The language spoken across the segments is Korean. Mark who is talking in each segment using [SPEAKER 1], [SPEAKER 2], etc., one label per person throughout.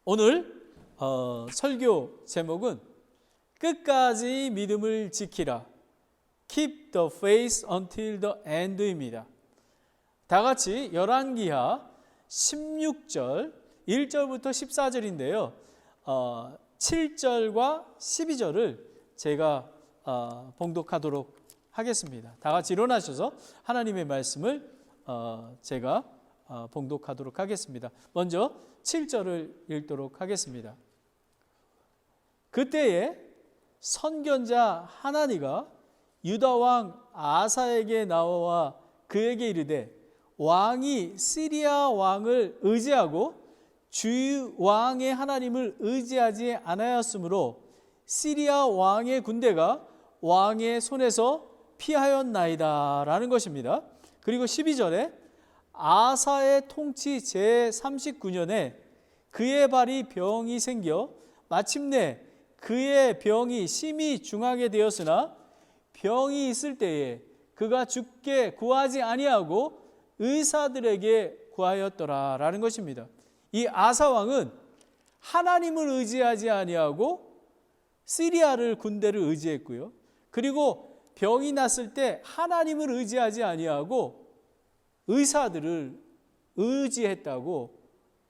[SPEAKER 1] 오늘 설교 제목은 끝까지 믿음을 지키라. Keep the faith until the end입니다. 다 같이 열왕기하 16절 1절부터 14절인데요. 7절과 12절을 제가 봉독하도록 하겠습니다. 다 같이 일어나셔서 하나님의 말씀을 제가 봉독하도록 하겠습니다. 먼저 7절을 읽도록 하겠습니다. 그때에 선견자 하나니가 유다 왕 아사에게 나와 그에게 이르되 왕이 시리아 왕을 의지하고 주 왕의 하나님을 의지하지 않았으므로 시리아 왕의 군대가 왕의 손에서 피하였나이다 라는 것입니다. 그리고 12절에 아사의 통치 제39년에 그의 발이 병이 생겨 마침내 그의 병이 심히 중하게 되었으나 병이 있을 때에 그가 죽게 구하지 아니하고 의사들에게 구하였더라 라는 것입니다. 이 아사 왕은 하나님을 의지하지 아니하고 시리아를 군대를 의지했고요. 그리고 병이 났을 때 하나님을 의지하지 아니하고 의사들을 의지했다고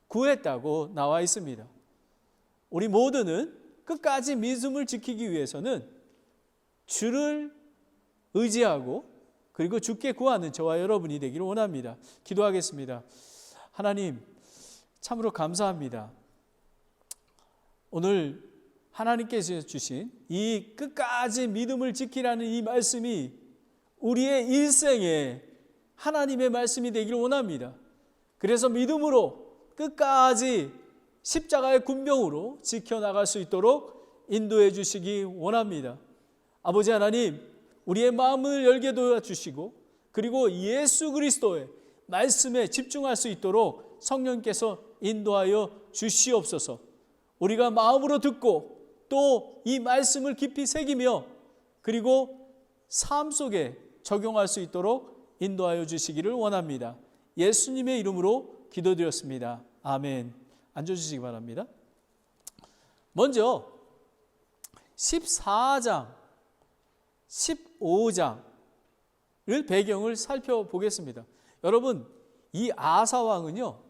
[SPEAKER 1] 구했다고 나와 있습니다. 우리 모두는 끝까지 믿음을 지키기 위해서는 주를 의지하고 그리고 주께 구하는 저와 여러분이 되기를 원합니다. 기도하겠습니다. 하나님 참으로 감사합니다. 오늘 하나님께서 주신 이 끝까지 믿음을 지키라는 이 말씀이 우리의 일생에 하나님의 말씀이 되기를 원합니다. 그래서 믿음으로 끝까지 십자가의 군병으로 지켜나갈 수 있도록 인도해 주시기 원합니다. 아버지 하나님, 우리의 마음을 열게 도와주시고 그리고 예수 그리스도의 말씀에 집중할 수 있도록 성령께서 인도하여 주시옵소서. 우리가 마음으로 듣고 또 이 말씀을 깊이 새기며 그리고 삶 속에 적용할 수 있도록 인도하여 주시기를 원합니다. 예수님의 이름으로 기도드렸습니다. 아멘. 앉아주시기 바랍니다. 먼저 14장, 15장을 배경을 살펴보겠습니다. 여러분, 이 아사왕은요,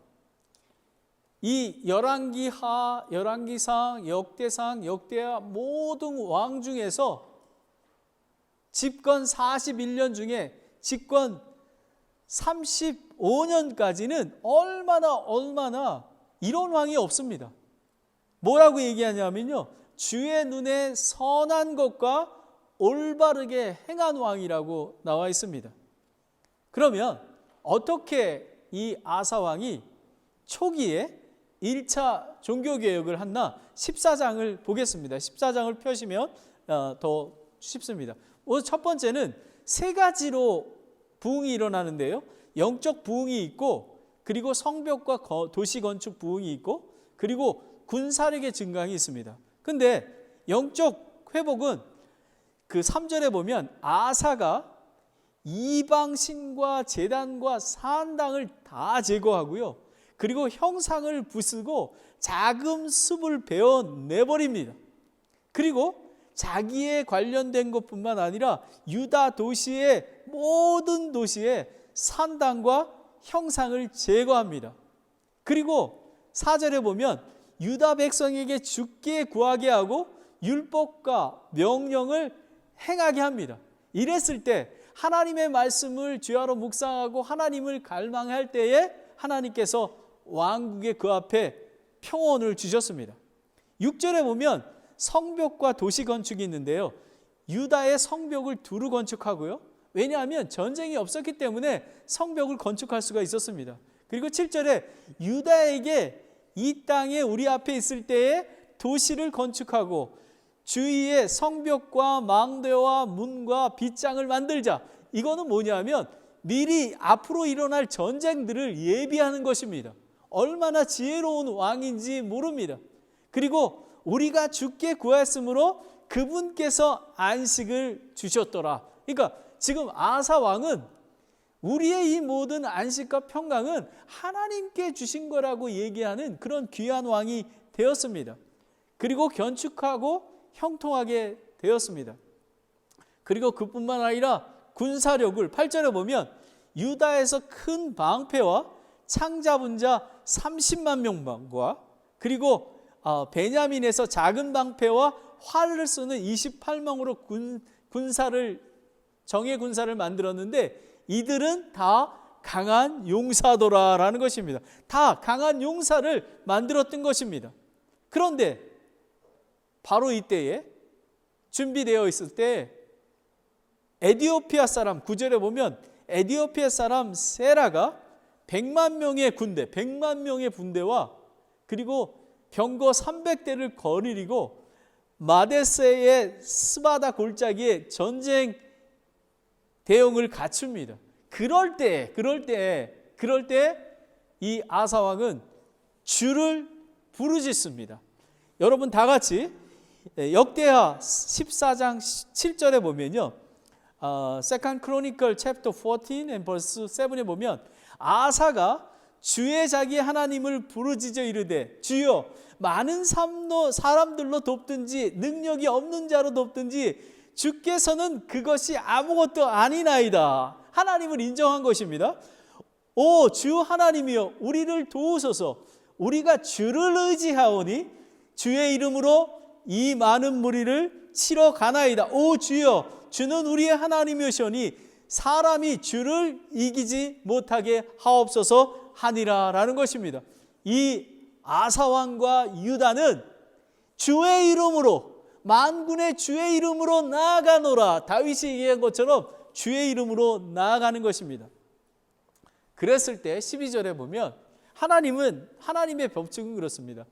[SPEAKER 1] 이 열왕기하, 열왕기상, 역대상, 역대하 모든 왕 중에서 집권 41년 중에 집권 35년까지는 얼마나 이런 왕이 없습니다. 뭐라고 얘기하냐면요, 주의 눈에 선한 것과 올바르게 행한 왕이라고 나와 있습니다. 그러면 어떻게 이 아사 왕이 초기에 1차 종교개혁을 했나? 14장을 보겠습니다. 14장을 펴시면 더 쉽습니다. 첫 번째는 세 가지로 부흥이 일어나는데요. 영적 부흥이 있고 그리고 성벽과 도시 건축 부흥이 있고 그리고 군사력의 증강이 있습니다. 근데 영적 회복은 그 3절에 보면 아사가 이방신과 제단과 산당을 다 제거하고요. 그리고 형상을 부수고 자금 숲을 베어내버립니다. 그리고 자기에 관련된 것뿐만 아니라 유다 도시의 모든 도시의 산당과 형상을 제거합니다. 그리고 4절에 보면 유다 백성에게 죽게 구하게 하고 율법과 명령을 행하게 합니다. 이랬을 때 하나님의 말씀을 주야로 묵상하고 하나님을 갈망할 때에 하나님께서 왕국의 그 앞에 평온을 주셨습니다. 6절에 보면 성벽과 도시 건축이 있는데요. 유다의 성벽을 두루 건축하고요. 왜냐하면 전쟁이 없었기 때문에 성벽을 건축할 수가 있었습니다. 그리고 7절에 유다에게 이 땅에 우리 앞에 있을 때에 도시를 건축하고 주위에 성벽과 망대와 문과 빗장을 만들자. 이거는 뭐냐면 미리 앞으로 일어날 전쟁들을 예비하는 것입니다. 얼마나 지혜로운 왕인지 모릅니다. 그리고 우리가 주께 구했으므로 그분께서 안식을 주셨더라. 그러니까 지금 아사 왕은 우리의 이 모든 안식과 평강은 하나님께 주신 거라고 얘기하는 그런 귀한 왕이 되었습니다. 그리고 건축하고 형통하게 되었습니다. 그리고 그뿐만 아니라 군사력을 8절에 보면 유다에서 큰 방패와 창 잡은 자 30만 명과 그리고 베냐민에서 작은 방패와 활을 쓰는 28명으로 정예 군사를 만들었는데 이들은 다 강한 용사더라라는 것입니다. 다 강한 용사를 만들었던 것입니다. 그런데 바로 이때에 준비되어 있을 때 에디오피아 사람 9절에 보면 에디오피아 사람 세라가 100만 명의 군대와 그리고 병거 300대를 거느리고 마데세의 스바다 골짜기에 전쟁 대응을 갖춥니다. 그럴 때 이 아사 왕은 주를 부르짖습니다. 여러분 다 같이 역대하 14장 7절에 보면요. Second Chronicle chapter 14 and verse 7에 보면 아사가 주의 자기 하나님을 부르짖어 이르되 주여 많은 사람들로 돕든지 능력이 없는 자로 돕든지 주께서는 그것이 아무것도 아니나이다. 하나님을 인정한 것입니다. 오 주 하나님이여 우리를 도우소서. 우리가 주를 의지하오니 주의 이름으로 이 많은 무리를 치러 가나이다. 오 주여 주는 우리의 하나님이시오니 사람이 주를 이기지 못하게 하옵소서 하니라라는 것입니다. 이 아사왕과 유다는 주의 이름으로 만군의 주의 이름으로 나아가노라. 다윗이 얘기한 것처럼 주의 이름으로 나아가는 것입니다. 그랬을 때 12절에 보면 하나님의 법칙은 그렇습니다.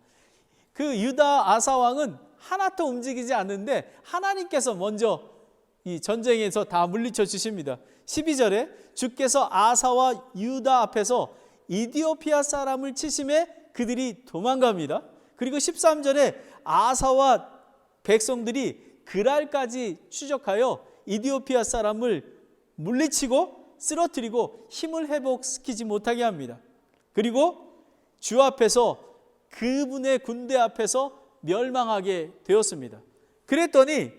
[SPEAKER 1] 그 유다 아사왕은 하나도 움직이지 않는데 하나님께서 먼저 이 전쟁에서 다 물리쳐 주십니다. 12절에 주께서 아사와 유다 앞에서 이디오피아 사람을 치심에 그들이 도망갑니다. 그리고 13절에 아사와 백성들이 그랄까지 추적하여 이디오피아 사람을 물리치고 쓰러뜨리고 힘을 회복시키지 못하게 합니다. 그리고 주 앞에서 그분의 군대 앞에서 멸망하게 되었습니다. 그랬더니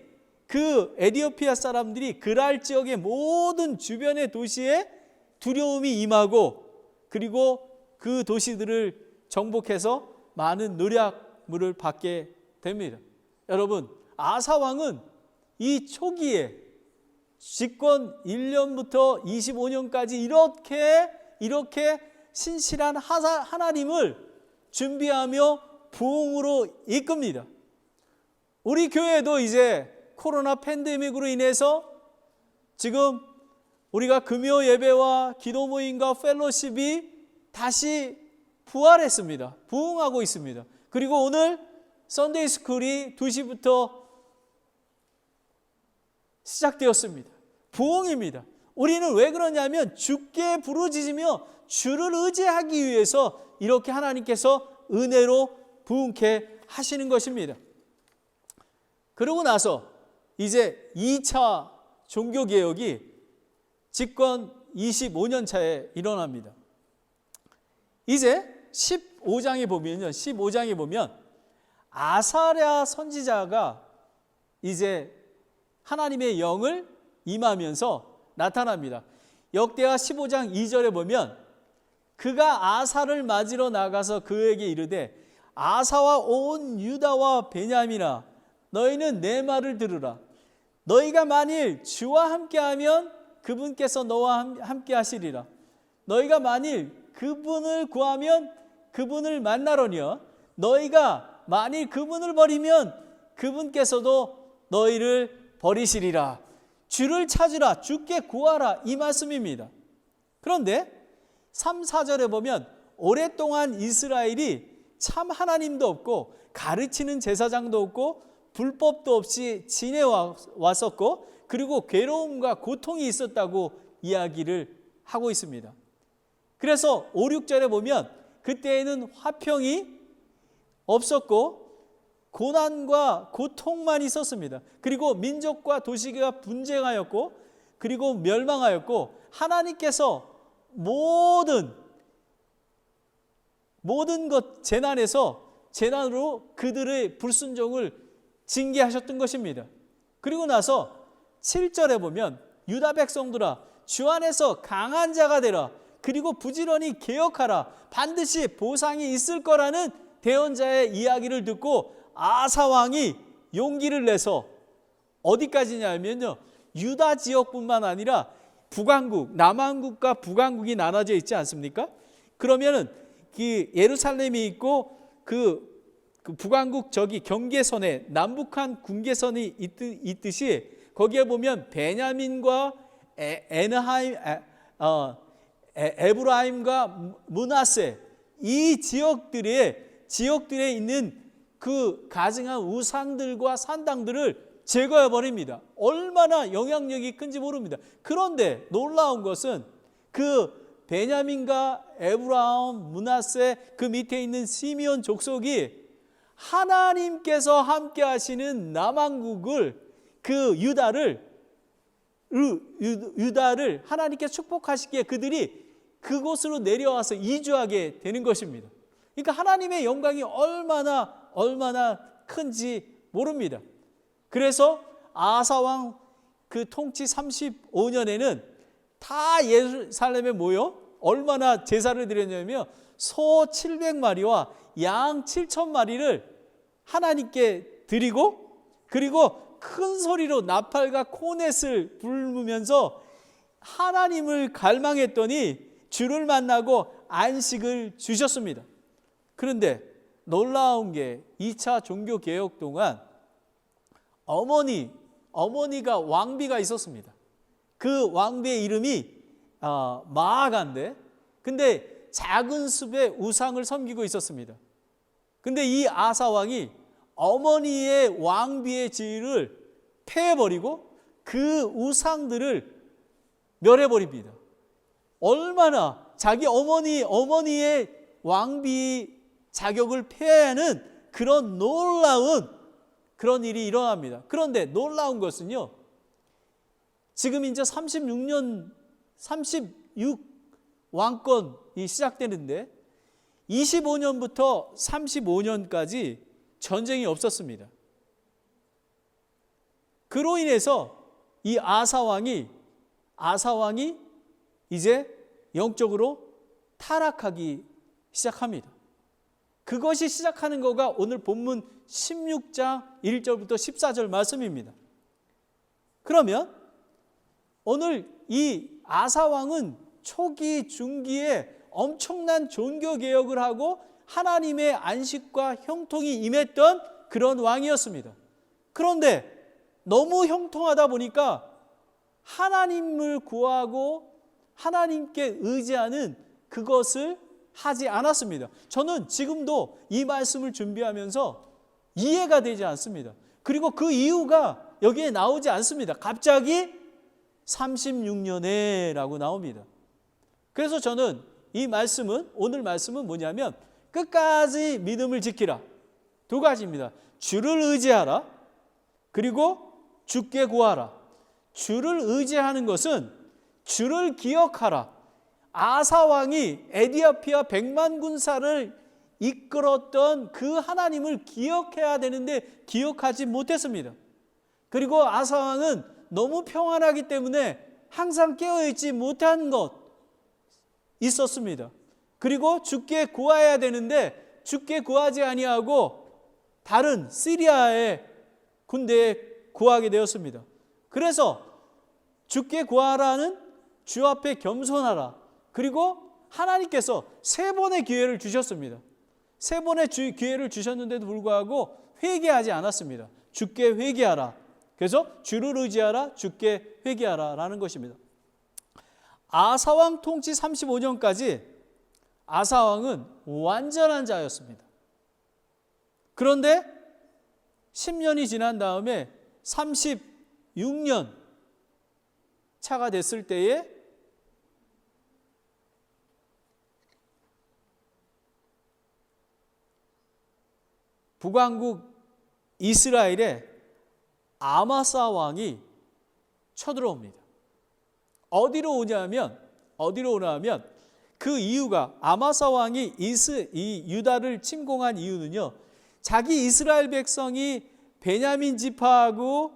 [SPEAKER 1] 그 에디오피아 사람들이 그랄 지역의 모든 주변의 도시에 두려움이 임하고 그리고 그 도시들을 정복해서 많은 노략물을 받게 됩니다. 여러분 아사 왕은 이 초기에 집권 1년부터 25년까지 이렇게 신실한 하나님을 준비하며 부흥으로 이끕니다. 우리 교회도 이제 코로나 팬데믹으로 인해서 지금 우리가 금요 예배와 기도 모임과 펠로십이 다시 부활했습니다. 부흥하고 있습니다. 그리고 오늘 선데이 스쿨이 2시부터 시작되었습니다. 부흥입니다. 우리는 왜 그러냐면 주께 부르짖으며 주를 의지하기 위해서 이렇게 하나님께서 은혜로 부흥케 하시는 것입니다. 그러고 나서 이제 2차 종교개혁이 집권 25년 차에 일어납니다. 이제 15장에 보면 아사랴 선지자가 이제 하나님의 영을 임하면서 나타납니다. 역대하 15장 2절에 보면 그가 아사를 맞으러 나가서 그에게 이르되 아사와 온 유다와 베냐민아 너희는 내 말을 들으라. 너희가 만일 주와 함께하면 그분께서 너와 함께 하시리라. 너희가 만일 그분을 구하면 그분을 만나러니와 너희가 만일 그분을 버리면 그분께서도 너희를 버리시리라. 주를 찾으라. 주께 구하라. 이 말씀입니다. 그런데 3, 4절에 보면 오랫동안 이스라엘이 참 하나님도 없고 가르치는 제사장도 없고 불법도 없이 지내왔었고 그리고 괴로움과 고통이 있었다고 이야기를 하고 있습니다. 그래서 5, 6절에 보면 그때에는 화평이 없었고 고난과 고통만 있었습니다. 그리고 민족과 도시가 분쟁하였고 그리고 멸망하였고 하나님께서 모든 것 재난에서 재난으로 그들의 불순종을 징계하셨던 것입니다. 그리고 나서 7절에 보면 유다 백성들아 주 안에서 강한 자가 되라. 그리고 부지런히 개혁하라. 반드시 보상이 있을 거라는 대언자의 이야기를 듣고 아사 왕이 용기를 내서 어디까지냐면요, 유다 지역뿐만 아니라 북왕국, 남왕국과 북왕국이 나눠져 있지 않습니까? 그러면은 예루살렘이 있고 그 북왕국 저기 경계선에 남북한 군계선이 있듯이 거기에 보면 베냐민과 에브라임과 므낫세 이 지역들에 있는 그 가증한 우상들과 산당들을 제거해 버립니다. 얼마나 영향력이 큰지 모릅니다. 그런데 놀라운 것은 그 베냐민과 에브라임, 므낫세 그 밑에 있는 시므온 족속이 하나님께서 함께 하시는 남왕국을 그 유다를 하나님께 축복하시기에 그들이 그곳으로 내려와서 이주하게 되는 것입니다. 그러니까 하나님의 영광이 얼마나 큰지 모릅니다. 그래서 아사왕 그 통치 35년에는 다 예루살렘에 모여 얼마나 제사를 드렸냐면 소 700마리와 양 7,000마리를 하나님께 드리고, 그리고 큰 소리로 나팔과 코넷을 불면서 하나님을 갈망했더니 주를 만나고 안식을 주셨습니다. 그런데 놀라운 게 2차 종교개혁 동안 어머니가 왕비가 있었습니다. 그 왕비의 이름이 마아가인데, 근데 작은 숲에 우상을 섬기고 있었습니다. 근데 이 아사 왕이 어머니의 왕비의 지위를 폐해버리고 그 우상들을 멸해버립니다. 얼마나 자기 어머니의 왕비 자격을 폐하는 그런 놀라운 그런 일이 일어납니다. 그런데 놀라운 것은요, 지금 이제 36 왕권이 시작되는데 25년부터 35년까지 전쟁이 없었습니다. 그로 인해서 이 아사 왕이 이제 영적으로 타락하기 시작합니다. 그것이 시작하는 거가 오늘 본문 16장 1절부터 14절 말씀입니다. 그러면 오늘 이 아사 왕은 초기 중기에 엄청난 종교개혁을 하고 하나님의 안식과 형통이 임했던 그런 왕이었습니다. 그런데 너무 형통하다 보니까 하나님을 구하고 하나님께 의지하는 그것을 하지 않았습니다. 저는 지금도 이 말씀을 준비하면서 이해가 되지 않습니다. 그리고 그 이유가 여기에 나오지 않습니다. 갑자기 36년에 라고 나옵니다. 그래서 저는 오늘 말씀은 뭐냐면 끝까지 믿음을 지키라. 두 가지입니다. 주를 의지하라. 그리고 주께 구하라. 주를 의지하는 것은 주를 기억하라. 아사 왕이 에디오피아 100만 군사를 이끌었던 그 하나님을 기억해야 되는데 기억하지 못했습니다. 그리고 아사 왕은 너무 평안하기 때문에 항상 깨어있지 못한 것 있었습니다. 그리고 주께 구해야 되는데 주께 구하지 아니하고 다른 시리아의 군대에 구하게 되었습니다. 그래서 주께 구하라는 주 앞에 겸손하라. 그리고 하나님께서 3번의 기회를 주셨습니다. 3번의 기회를 주셨는데도 불구하고 회개하지 않았습니다. 주께 회개하라. 그래서 주를 의지하라, 주께 회개하라 라는 것입니다. 아사왕 통치 35년까지 아사왕은 완전한 자였습니다. 그런데 10년이 지난 다음에 36년 차가 됐을 때에 북왕국 이스라엘에 아마사 왕이 쳐들어옵니다. 어디로 오냐면 그 이유가 아마사 왕이 이 유다를 침공한 이유는요, 자기 이스라엘 백성이 베냐민 지파하고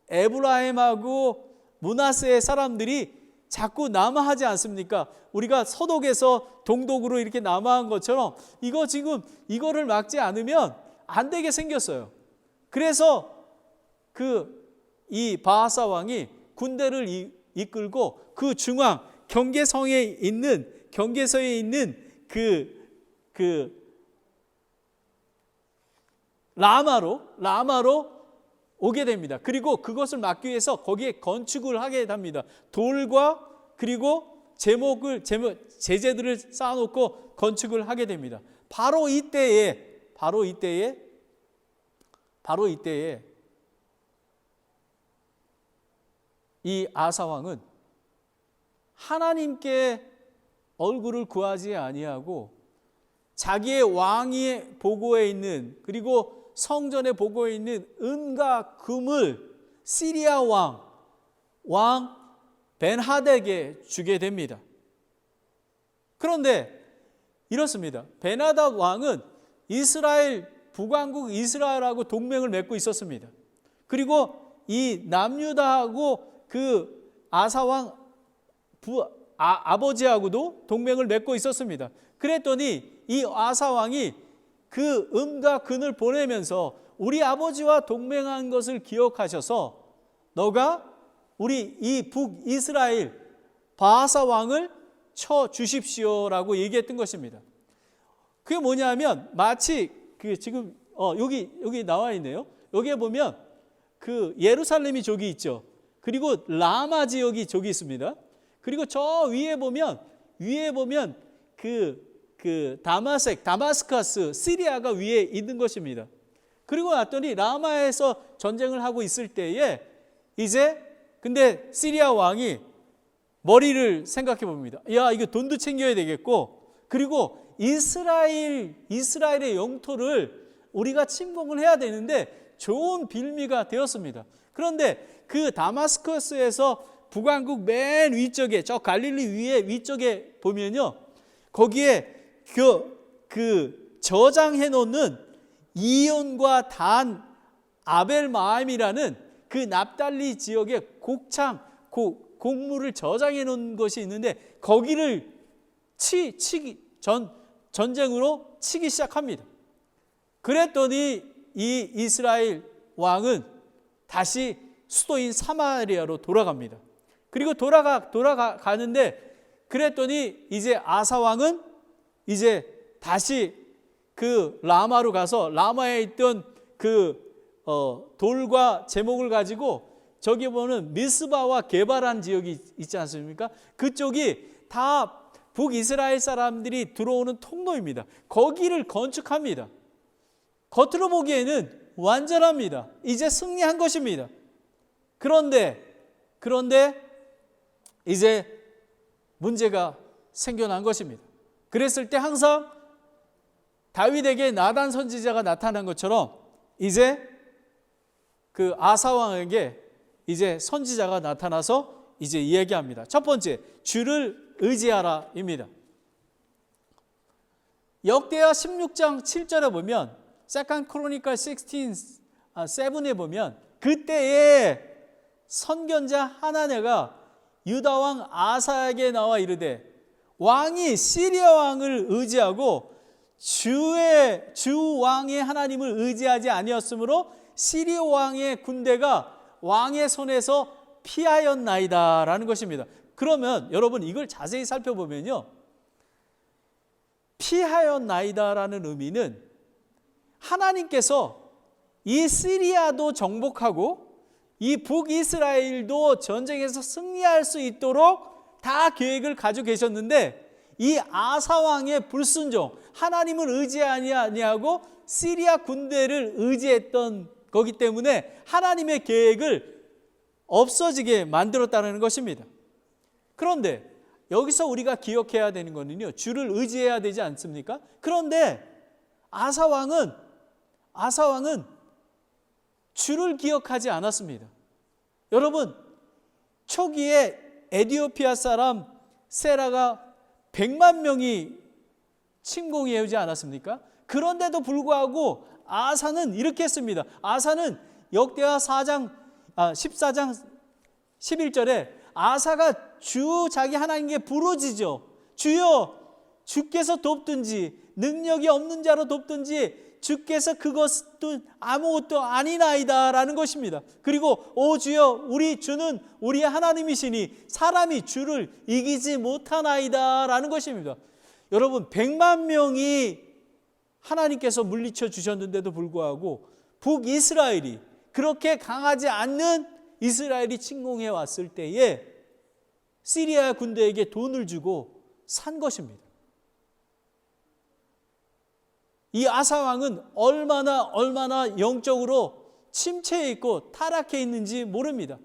[SPEAKER 1] 에브라임하고 므낫세의 사람들이 자꾸 남하하지 않습니까? 우리가 서독에서 동독으로 이렇게 남하한 것처럼 이거 지금 이거를 막지 않으면 안 되게 생겼어요. 그래서 이 바하사 왕이 군대를 이끌고 그 중앙 경계서에 있는 라마로 오게 됩니다. 그리고 그것을 막기 위해서 거기에 건축을 하게 됩니다. 돌과 그리고 제재들을 쌓아놓고 건축을 하게 됩니다. 바로 이때에 이 아사 왕은 하나님께 얼굴을 구하지 아니하고 자기의 왕의 보고에 있는, 그리고 성전의 보고에 있는 은과 금을 시리아 왕 벤하덱에게 주게 됩니다. 그런데 이렇습니다. 벤하닷 왕은 이스라엘 북왕국 이스라엘하고 동맹을 맺고 있었습니다. 그리고 이 남유다하고 그 아사 왕 아버지하고도 동맹을 맺고 있었습니다. 그랬더니 이 아사 왕이 그 은과 금을 보내면서 우리 아버지와 동맹한 것을 기억하셔서 너가 우리 이 북이스라엘 바하사 왕을 쳐 주십시오라고 얘기했던 것입니다. 그게 뭐냐면 마치 지금 여기 나와 있네요. 여기에 보면 그 예루살렘이 저기 있죠. 그리고 라마 지역이 저기 있습니다. 그리고 저 위에 보면 다마스커스 시리아가 위에 있는 것입니다. 그리고 났더니 라마에서 전쟁을 하고 있을 때에 근데 시리아 왕이 머리를 생각해 봅니다. 야, 이거 돈도 챙겨야 되겠고, 그리고 이스라엘의 영토를 우리가 침공을 해야 되는데 좋은 빌미가 되었습니다. 그런데 그 다마스커스에서 북왕국 맨 위쪽에, 저 갈릴리 위쪽에 보면요, 거기에 저장해 놓는 이온과 단 아벨마임이라는 그 납달리 지역의 곡물을 저장해 놓은 것이 있는데 거기를 전쟁으로 치기 시작합니다. 그랬더니 이 이스라엘 왕은 다시 수도인 사마리아로 돌아갑니다. 그리고 돌아가는데 그랬더니 이제 아사 왕은 이제 다시 그 라마로 가서 라마에 있던 돌과 제목을 가지고 저기 보면 미스바와 게바란 지역이 있지 않습니까? 그쪽이 다 북이스라엘 사람들이 들어오는 통로입니다. 거기를 건축합니다. 겉으로 보기에는 완전합니다. 이제 승리한 것입니다. 그런데 이제 문제가 생겨난 것입니다. 그랬을 때 항상 다윗에게 나단 선지자가 나타난 것처럼 이제 그 아사 왕에게 이제 선지자가 나타나서 이제 이야기합니다. 첫 번째, 주를 의지하라입니다. 역대하 16장 7절에 보면 Second Chronicle 16:7에 보면 그때에 선견자 하나냐가 유다 왕 아사에게 나와 이르되 왕이 시리아 왕을 의지하고 주 왕의 하나님을 의지하지 아니었으므로 시리아 왕의 군대가 왕의 손에서 피하였나이다라는 것입니다. 그러면 여러분 이걸 자세히 살펴보면요, 피하였나이다라는 의미는 하나님께서 이 시리아도 정복하고 이 북이스라엘도 전쟁에서 승리할 수 있도록 다 계획을 가지고 계셨는데 이 아사 왕의 불순종, 하나님을 의지하지 아니하고 시리아 군대를 의지했던 거기 때문에 하나님의 계획을 없어지게 만들었다는 것입니다. 그런데 여기서 우리가 기억해야 되는 것은요, 주를 의지해야 되지 않습니까? 그런데 아사 왕은 주를 기억하지 않았습니다. 여러분, 초기에 에티오피아 사람 세라가 100만 명이 침공해 오지 않았습니까? 그런데도 불구하고 아사는 이렇게 했습니다. 아사는 역대하 14장 11절에 아사가 주 자기 하나님께 부르짖어 주여 주께서 돕든지 능력이 없는 자로 돕든지 주께서 그것도 아무것도 아니나이다 라는 것입니다. 그리고 오 주여 우리 주는 우리 하나님이시니 사람이 주를 이기지 못하나이다 라는 것입니다. 여러분 100만 명이 하나님께서 물리쳐 주셨는데도 불구하고 북이스라엘이 그렇게 강하지 않는 이스라엘이 침공해 왔을 때에 시리아 군대에게 돈을 주고 산 것입니다. 이 아사 왕은 얼마나 영적으로 침체해 있고 타락해 있는지 모릅니다.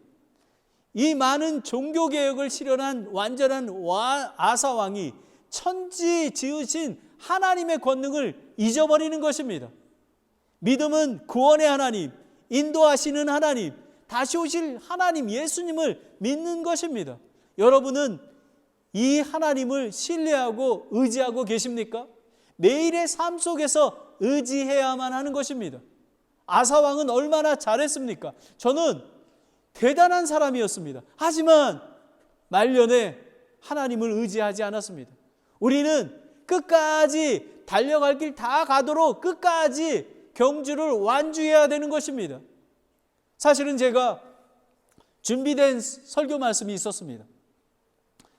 [SPEAKER 1] 이 많은 종교개혁을 실현한 완전한 아사 왕이 천지 지으신 하나님의 권능을 잊어버리는 것입니다. 믿음은 구원의 하나님, 인도하시는 하나님, 다시 오실 하나님 예수님을 믿는 것입니다. 여러분은 이 하나님을 신뢰하고 의지하고 계십니까? 매일의 삶 속에서 의지해야만 하는 것입니다. 아사 왕은 얼마나 잘했습니까? 저는 대단한 사람이었습니다. 하지만 말년에 하나님을 의지하지 않았습니다. 우리는 끝까지 달려갈 길 다 가도록 끝까지 경주를 완주해야 되는 것입니다. 사실은 제가 준비된 설교 말씀이 있었습니다.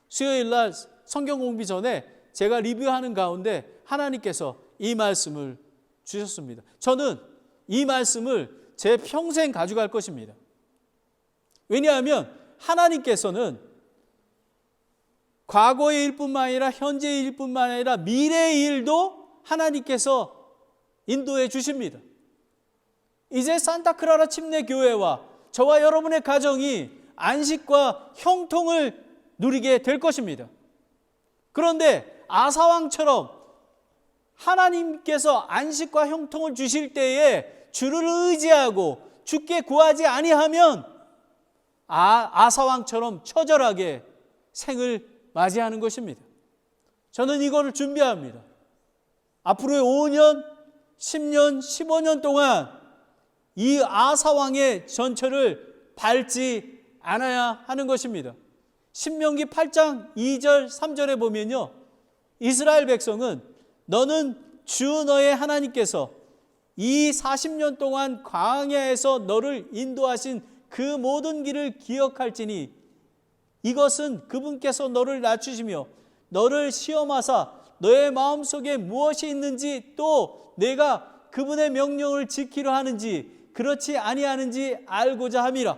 [SPEAKER 1] 수요일 날 성경 공부 전에 제가 리뷰하는 가운데 하나님께서 이 말씀을 주셨습니다. 저는 이 말씀을 제 평생 가져갈 것입니다. 왜냐하면 하나님께서는 과거의 일뿐만 아니라 현재의 일뿐만 아니라 미래의 일도 하나님께서 인도해 주십니다. 이제 산타크라라 침례교회와 저와 여러분의 가정이 안식과 형통을 누리게 될 것입니다. 그런데 아사왕처럼 하나님께서 안식과 형통을 주실 때에 주를 의지하고 주께 구하지 아니하면 아사왕처럼 처절하게 생을 맞이하는 것입니다. 저는 이거를 준비합니다. 앞으로의 5년, 10년, 15년 동안 이 아사왕의 전철을 밟지 않아야 하는 것입니다. 신명기 8장 2절 3절에 보면요, 이스라엘 백성은 너는 주 너의 하나님께서 이 40년 동안 광야에서 너를 인도하신 그 모든 길을 기억할지니 이것은 그분께서 너를 낮추시며 너를 시험하사 너의 마음속에 무엇이 있는지 또 내가 그분의 명령을 지키려 하는지 그렇지 아니하는지 알고자 함이라.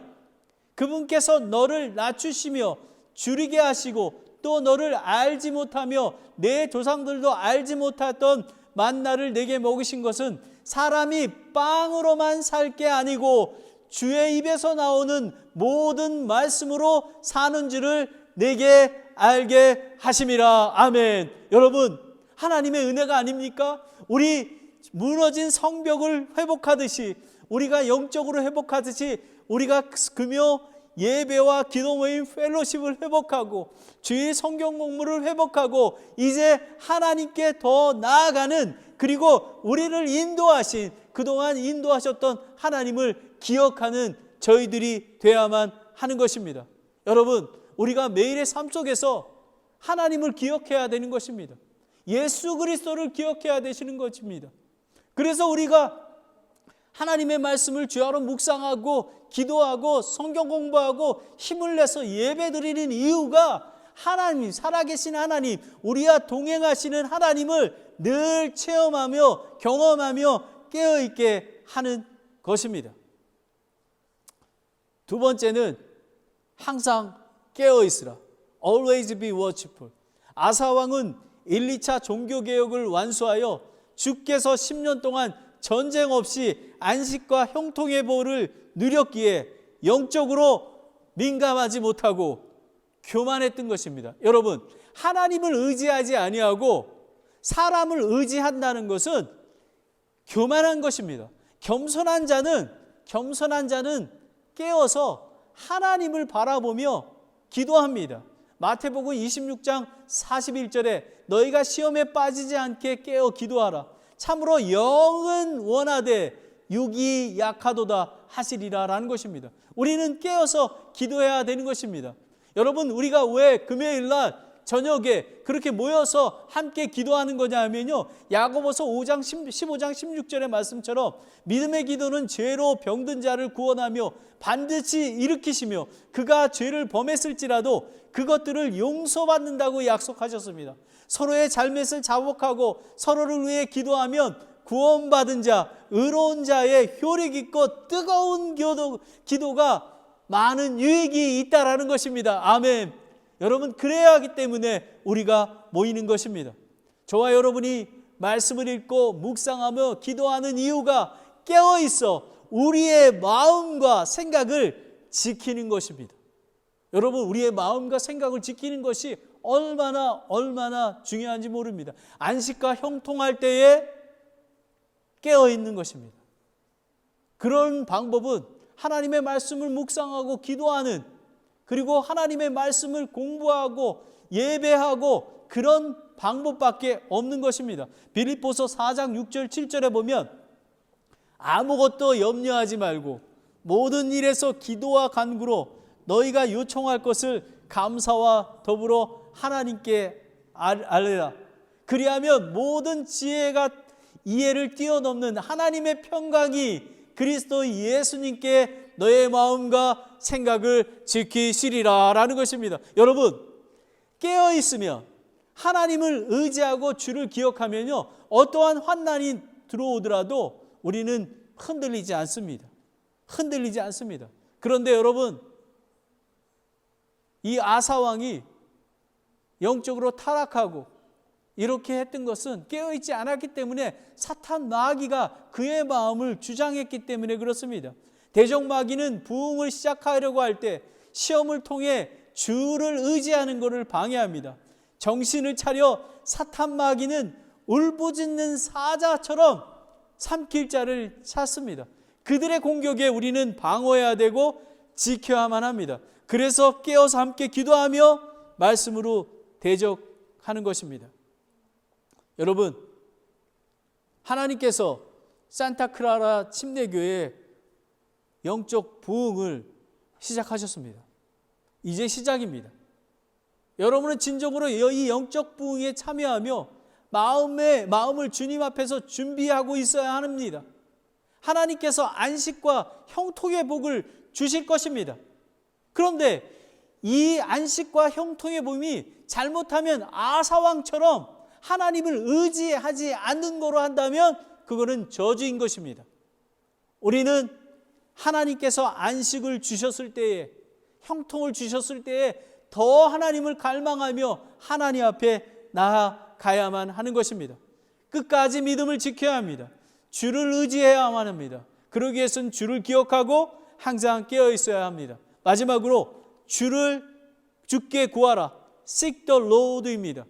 [SPEAKER 1] 그분께서 너를 낮추시며 줄이게 하시고 또 너를 알지 못하며 내 조상들도 알지 못했던 만나를 내게 먹이신 것은 사람이 빵으로만 살 게 아니고 주의 입에서 나오는 모든 말씀으로 사는 줄을 내게 알게 하심이라. 아멘. 여러분, 하나님의 은혜가 아닙니까? 우리 무너진 성벽을 회복하듯이, 우리가 영적으로 회복하듯이, 우리가 금요 예배와 기도 모임 펠로십을 회복하고 주의 성경 공부를 회복하고 이제 하나님께 더 나아가는, 그리고 우리를 인도하신, 그동안 인도하셨던 하나님을 기억하는 저희들이 되어야만 하는 것입니다. 여러분, 우리가 매일의 삶 속에서 하나님을 기억해야 되는 것입니다. 예수 그리스도를 기억해야 되시는 것입니다. 그래서 우리가 하나님의 말씀을 주야로 묵상하고 기도하고 성경 공부하고 힘을 내서 예배드리는 이유가 하나님, 살아계신 하나님, 우리와 동행하시는 하나님을 늘 체험하며 경험하며 깨어있게 하는 것입니다. 두 번째는 항상 깨어있으라. Always be watchful. 아사왕은 1, 2차 종교개혁을 완수하여 주께서 10년 동안 전쟁 없이 안식과 형통의 보호를 누렸기에 영적으로 민감하지 못하고 교만했던 것입니다. 여러분, 하나님을 의지하지 아니하고 사람을 의지한다는 것은 교만한 것입니다. 겸손한 자는 깨어서 하나님을 바라보며 기도합니다. 마태복음 26장 41절에 너희가 시험에 빠지지 않게 깨어 기도하라. 참으로 영은 원하되 육이 약하도다 하시리라라는 것입니다. 우리는 깨어서 기도해야 되는 것입니다. 여러분, 우리가 왜 금요일 날 저녁에 그렇게 모여서 함께 기도하는 거냐 하면요, 야고보서 5장 15장 16절의 말씀처럼 믿음의 기도는 죄로 병든 자를 구원하며 반드시 일으키시며 그가 죄를 범했을지라도 그것들을 용서받는다고 약속하셨습니다. 서로의 잘못을 자복하고 서로를 위해 기도하면 구원받은 자, 의로운 자의 효력 있고 뜨거운 기도가 많은 유익이 있다라는 것입니다. 아멘. 여러분, 그래야 하기 때문에 우리가 모이는 것입니다. 저와 여러분이 말씀을 읽고 묵상하며 기도하는 이유가 깨어있어 우리의 마음과 생각을 지키는 것입니다. 여러분, 우리의 마음과 생각을 지키는 것이 얼마나 중요한지 모릅니다. 안식과 형통할 때에 깨어있는 것입니다. 그런 방법은 하나님의 말씀을 묵상하고 기도하는, 그리고 하나님의 말씀을 공부하고 예배하고 그런 방법밖에 없는 것입니다. 빌립보서 4장 6절 7절에 보면 아무것도 염려하지 말고 모든 일에서 기도와 간구로 너희가 요청할 것을 감사와 더불어 하나님께 알리라. 그리하면 모든 지혜가 이해를 뛰어넘는 하나님의 평강이 그리스도 예수님께 너의 마음과 생각을 지키시리라 라는 것입니다. 여러분, 깨어있으면 하나님을 의지하고 주를 기억하면요, 어떠한 환난이 들어오더라도 우리는 흔들리지 않습니다. 흔들리지 않습니다. 그런데 여러분, 이 아사왕이 영적으로 타락하고 이렇게 했던 것은 깨어있지 않았기 때문에 사탄 마귀가 그의 마음을 주장했기 때문에 그렇습니다. 대적 마귀는 부흥을 시작하려고 할 때 시험을 통해 주를 의지하는 것을 방해합니다. 정신을 차려 사탄 마귀는 울부짖는 사자처럼 삼킬 자를 찾습니다. 그들의 공격에 우리는 방어해야 되고 지켜야만 합니다. 그래서 깨어서 함께 기도하며 말씀으로 대적하는 것입니다. 여러분, 하나님께서 산타크라라 침례교회 영적 부흥을 시작하셨습니다. 이제 시작입니다. 여러분은 진정으로 이 영적 부흥에 참여하며 마음을 주님 앞에서 준비하고 있어야 합니다. 하나님께서 안식과 형통의 복을 주실 것입니다. 그런데 이 안식과 형통의 복이 잘못하면 아사왕처럼 하나님을 의지하지 않는 거로 한다면 그거는 저주인 것입니다. 우리는 하나님께서 안식을 주셨을 때에, 형통을 주셨을 때에 더 하나님을 갈망하며 하나님 앞에 나아가야만 하는 것입니다. 끝까지 믿음을 지켜야 합니다. 주를 의지해야만 합니다. 그러기 위해서는 주를 기억하고 항상 깨어 있어야 합니다. 마지막으로 주께 구하라. Seek the Lord입니다.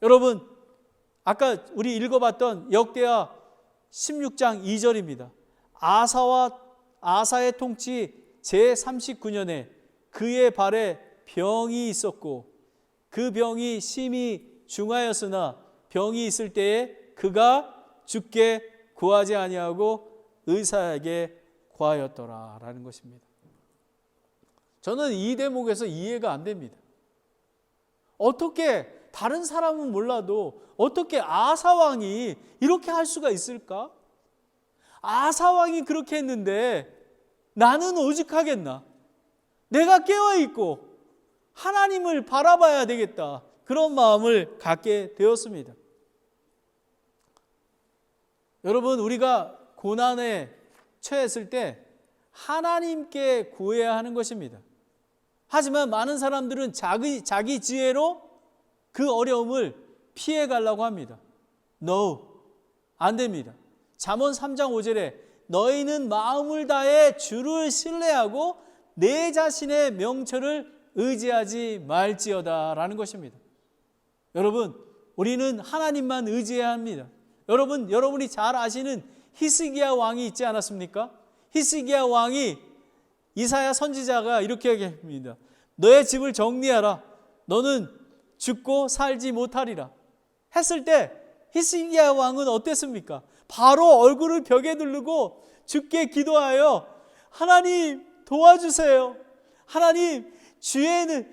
[SPEAKER 1] 여러분, 아까 우리 읽어봤던 역대하 16장 2절입니다. 아사의 통치 제39년에 그의 발에 병이 있었고 그 병이 심히 중하였으나 병이 있을 때에 그가 주께 구하지 아니하고 의사에게 구하였더라 라는 것입니다. 저는 이 대목에서 이해가 안 됩니다. 어떻게 다른 사람은 몰라도 어떻게 아사왕이 이렇게 할 수가 있을까? 아사왕이 그렇게 했는데 나는 오직하겠나? 내가 깨어있고 하나님을 바라봐야 되겠다. 그런 마음을 갖게 되었습니다. 여러분, 우리가 고난에 처했을 때 하나님께 구해야 하는 것입니다. 하지만 많은 사람들은 자기 지혜로 그 어려움을 피해 가려고 합니다. No, 안 됩니다. 잠언 3장 5절에 너희는 마음을 다해 주를 신뢰하고 내 자신의 명철을 의지하지 말지어다 라는 것입니다. 여러분, 우리는 하나님만 의지해야 합니다. 여러분이 잘 아시는 히스기야 왕이 있지 않았습니까? 히스기야 왕이 이사야 선지자가 이렇게 얘기합니다. 너의 집을 정리하라. 너는 죽고 살지 못하리라. 했을 때 히스기야 왕은 어땠습니까? 바로 얼굴을 벽에 누르고 주께 기도하여 하나님 도와주세요. 하나님 주에는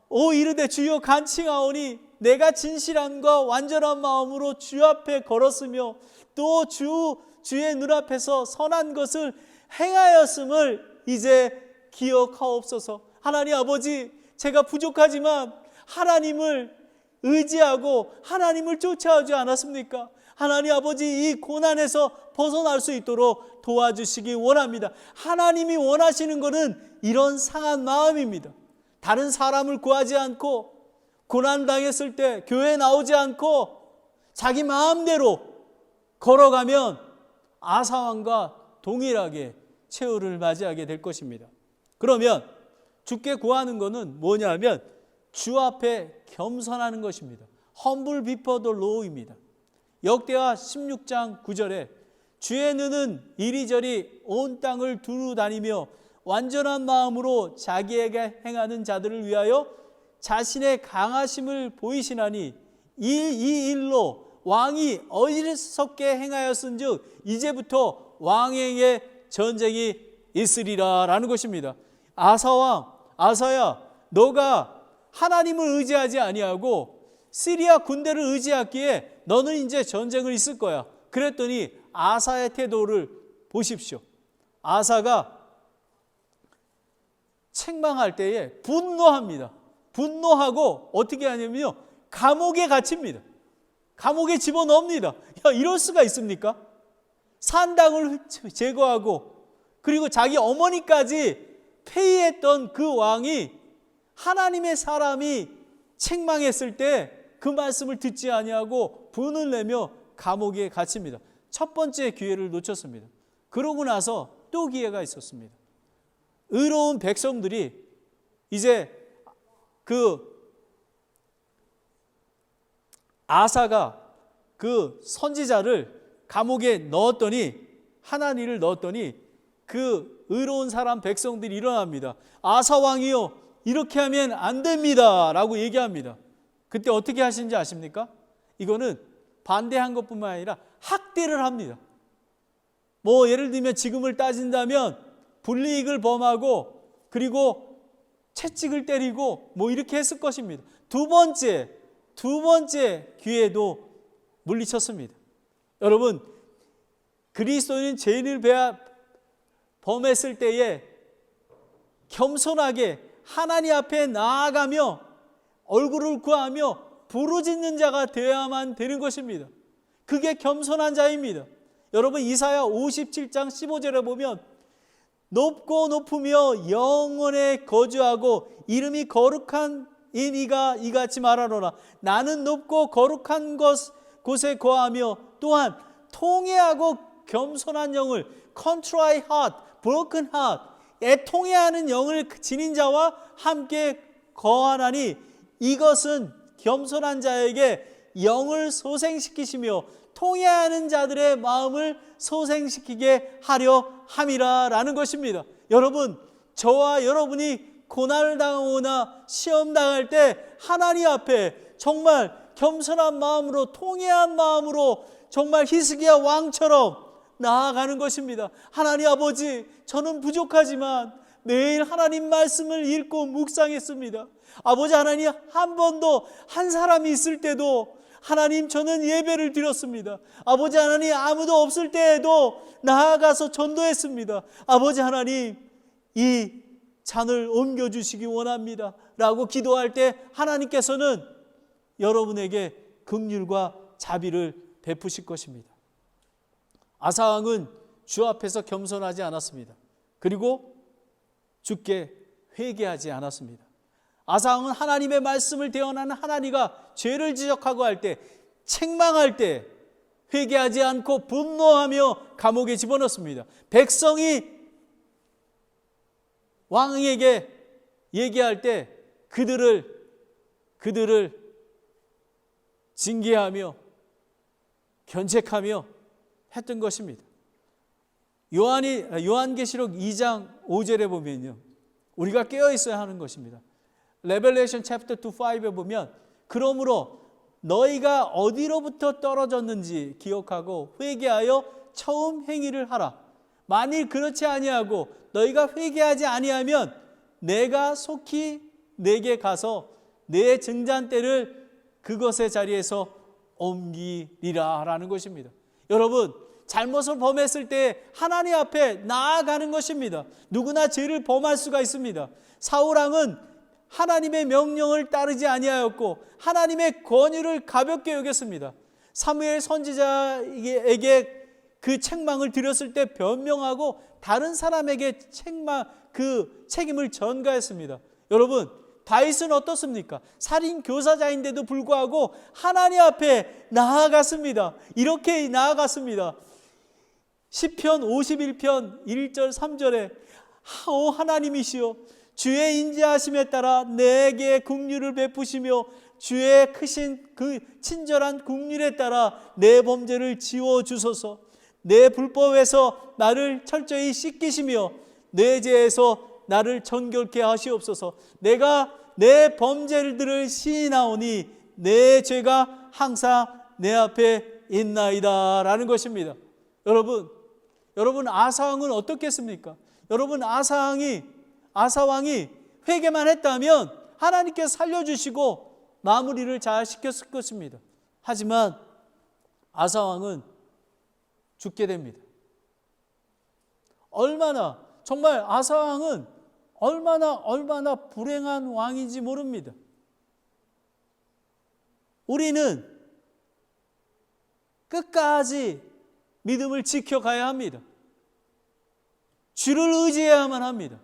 [SPEAKER 1] 오 이르되 주여 간칭하오니 내가 진실함과 완전한 마음으로 주 앞에 걸었으며 또 주의 눈앞에서 선한 것을 행하였음을 이제 기억하옵소서. 하나님 아버지, 제가 부족하지만 하나님을 의지하고 하나님을 쫓아오지 않았습니까? 하나님 아버지, 이 고난에서 벗어날 수 있도록 도와주시기 원합니다. 하나님이 원하시는 것은 이런 상한 마음입니다. 다른 사람을 구하지 않고 고난당했을 때 교회 나오지 않고 자기 마음대로 걸어가면 아사왕과 동일하게 최후를 맞이하게 될 것입니다. 그러면 주께 구하는 것은 뭐냐면 주 앞에 겸손하는 것입니다. Humble before the Lord입니다. 역대하 16장 9절에 주의 눈은 이리저리 온 땅을 두루 다니며 완전한 마음으로 자기에게 행하는 자들을 위하여 자신의 강하심을 보이시나니 이 일로 왕이 어리석게 행하였은즉 이제부터 왕에게 전쟁이 있으리라 라는 것입니다. 아사왕, 아사야, 너가 하나님을 의지하지 아니하고 시리아 군대를 의지했기에 너는 이제 전쟁을 있을 거야. 그랬더니 아사의 태도를 보십시오. 아사가 책망할 때에 분노합니다. 분노하고 어떻게 하냐면요, 감옥에 갇힙니다. 감옥에 집어넣습니다. 야, 이럴 수가 있습니까? 산당을 제거하고 그리고 자기 어머니까지 폐위했던 그 왕이 하나님의 사람이 책망했을 때 그 말씀을 듣지 아니하고 분을 내며 감옥에 갇힙니다. 첫 번째 기회를 놓쳤습니다. 그러고 나서 또 기회가 있었습니다. 의로운 백성들이 이제 그 아사가 그 선지자를 감옥에 넣었더니 하나니를 넣었더니 그 의로운 사람 백성들이 일어납니다. 아사 왕이요, 이렇게 하면 안 됩니다 라고 얘기합니다. 그때 어떻게 하신지 아십니까? 이거는 반대한 것뿐만 아니라 학대를 합니다. 뭐 예를 들면 지금을 따진다면 불이익을 범하고 그리고 채찍을 때리고 뭐 이렇게 했을 것입니다. 두 번째 기회도 물리쳤습니다. 여러분, 그리스도인 죄인을 범했을 때에 겸손하게 하나님 앞에 나아가며 얼굴을 구하며 부르짖는 자가 되어야만 되는 것입니다. 그게 겸손한 자입니다. 여러분, 이사야 57장 15절에 보면 높고 높으며 영원에 거주하고 이름이 거룩한 이가 이같이 말하노라. 나는 높고 거룩한 곳에 거하며 또한 통회하고 겸손한 영을 contrite heart, broken heart, 애통해하는 영을 지닌 자와 함께 거하나니 이것은 겸손한 자에게 영을 소생시키시며 통회하는 자들의 마음을 소생시키게 하려 함이라 라는 것입니다. 여러분, 저와 여러분이 고난을 당하거나 시험 당할 때 하나님 앞에 정말 겸손한 마음으로 통회한 마음으로 정말 히스기야 왕처럼 나아가는 것입니다. 하나님 아버지, 저는 부족하지만 매일 하나님 말씀을 읽고 묵상했습니다. 아버지 하나님, 한 번도 한 사람이 있을 때도 하나님 저는 예배를 드렸습니다. 아버지 하나님, 아무도 없을 때에도 나아가서 전도했습니다. 아버지 하나님, 이 잔을 옮겨주시기 원합니다 라고 기도할 때 하나님께서는 여러분에게 긍휼과 자비를 베푸실 것입니다. 아사왕은 주 앞에서 겸손하지 않았습니다. 그리고 주께 회개하지 않았습니다. 아사왕은 하나님의 말씀을 대언하는 하나니가 죄를 지적하고 할 때, 책망할 때 회개하지 않고 분노하며 감옥에 집어넣습니다. 백성이 왕에게 얘기할 때 그들을 징계하며 견책하며 했던 것입니다. 요한계시록 2장 5절에 보면요, 우리가 깨어 있어야 하는 것입니다. Revelation chapter 2, 5에 보면 그러므로 너희가 어디로부터 떨어졌는지 기억하고 회개하여 처음 행위를 하라. 만일 그렇지 아니하고 너희가 회개하지 아니하면 내가 속히 내게 가서 내 증잔대를 그것의 자리에서 옮기리라 라는 것입니다. 여러분, 잘못을 범했을 때 하나님 앞에 나아가는 것입니다. 누구나 죄를 범할 수가 있습니다. 사울왕은 하나님의 명령을 따르지 아니하였고 하나님의 권위를 가볍게 여겼습니다. 사무엘 선지자에게 그 책망을 드렸을 때 변명하고 다른 사람에게 그 책임을 전가했습니다. 여러분, 다윗은 어떻습니까? 살인 교사자인데도 불구하고 하나님 앞에 나아갔습니다. 이렇게 나아갔습니다. 시편 51편 1절 3절에 오 하나님이시여 주의 인자하심에 따라 내게 긍휼을 베푸시며 주의 크신 그 친절한 긍휼에 따라 내 범죄를 지워주소서. 내 불법에서 나를 철저히 씻기시며 내 죄에서 나를 정결케 하시옵소서. 내가 내 범죄들을 시인하오니 내 죄가 항상 내 앞에 있나이다 라는 것입니다. 여러분 아사왕은 어떻겠습니까? 여러분 아사왕이 회개만 했다면 하나님께서 살려주시고 마무리를 잘 시켰을 것입니다. 하지만 아사왕은 죽게 됩니다. 정말 아사왕은 얼마나 불행한 왕인지 모릅니다. 우리는 끝까지 믿음을 지켜가야 합니다. 주를 의지해야만 합니다.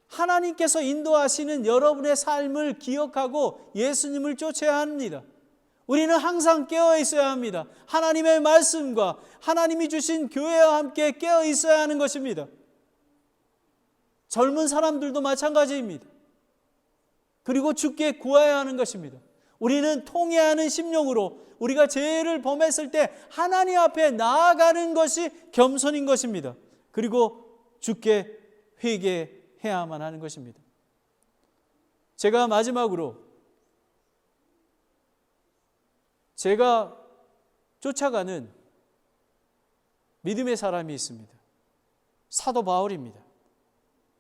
[SPEAKER 1] 하나님께서 인도하시는 여러분의 삶을 기억하고 예수님을 쫓아야 합니다. 우리는 항상 깨어 있어야 합니다. 하나님의 말씀과 하나님이 주신 교회와 함께 깨어 있어야 하는 것입니다. 젊은 사람들도 마찬가지입니다. 그리고 주께 구해야 하는 것입니다. 우리는 통회하는 심령으로 우리가 죄를 범했을 때 하나님 앞에 나아가는 것이 겸손인 것입니다. 그리고 주께 회개해야만 하는 것입니다. 제가 마지막으로 제가 쫓아가는 믿음의 사람이 있습니다. 사도 바울입니다.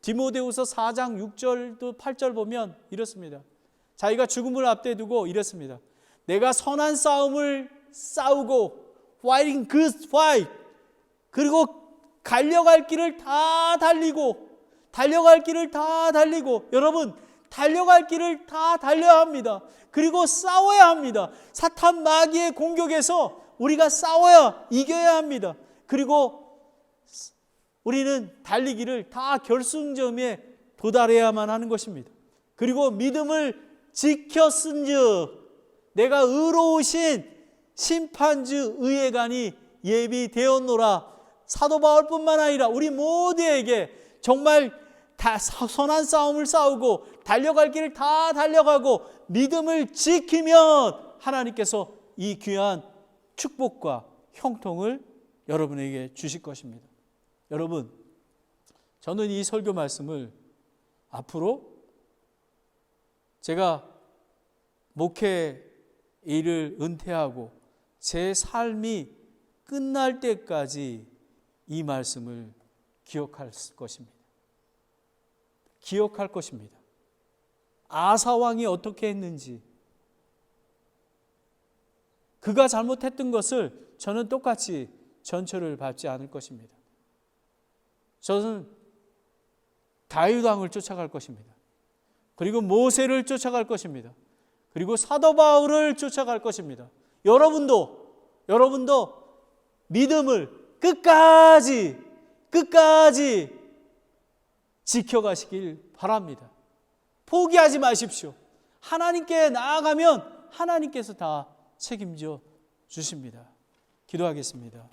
[SPEAKER 1] 디모데후서 4장 6절도 8절 보면 이렇습니다. 자기가 죽음을 앞대 두고 이랬습니다. 내가 선한 싸움을 싸우고 fighting good fight, 그리고 달려갈 길을 다 달리고 여러분 달려갈 길을 다 달려야 합니다. 그리고 싸워야 합니다. 사탄 마귀의 공격에서 우리가 싸워야 이겨야 합니다. 그리고 우리는 달리기를 다 결승점에 도달해야만 하는 것입니다. 그리고 믿음을 지켰은즉 내가 의로우신 심판주 의회관이 예비되었노라. 사도 바울뿐만 아니라 우리 모두에게 정말 다 선한 싸움을 싸우고 달려갈 길을 다 달려가고 믿음을 지키면 하나님께서 이 귀한 축복과 형통을 여러분에게 주실 것입니다. 여러분, 저는 이 설교 말씀을 앞으로 제가 목회 일을 은퇴하고 제 삶이 끝날 때까지 이 말씀을 기억할 것입니다. 기억할 것입니다. 아사왕이 어떻게 했는지, 그가 잘못했던 것을 저는 똑같이 전처를 밟지 않을 것입니다. 저는 다윗 왕을 쫓아갈 것입니다. 그리고 모세를 쫓아갈 것입니다. 그리고 사도 바울을 쫓아갈 것입니다. 여러분도 믿음을 끝까지 지켜가시길 바랍니다. 포기하지 마십시오. 하나님께 나아가면 하나님께서 다 책임져 주십니다. 기도하겠습니다.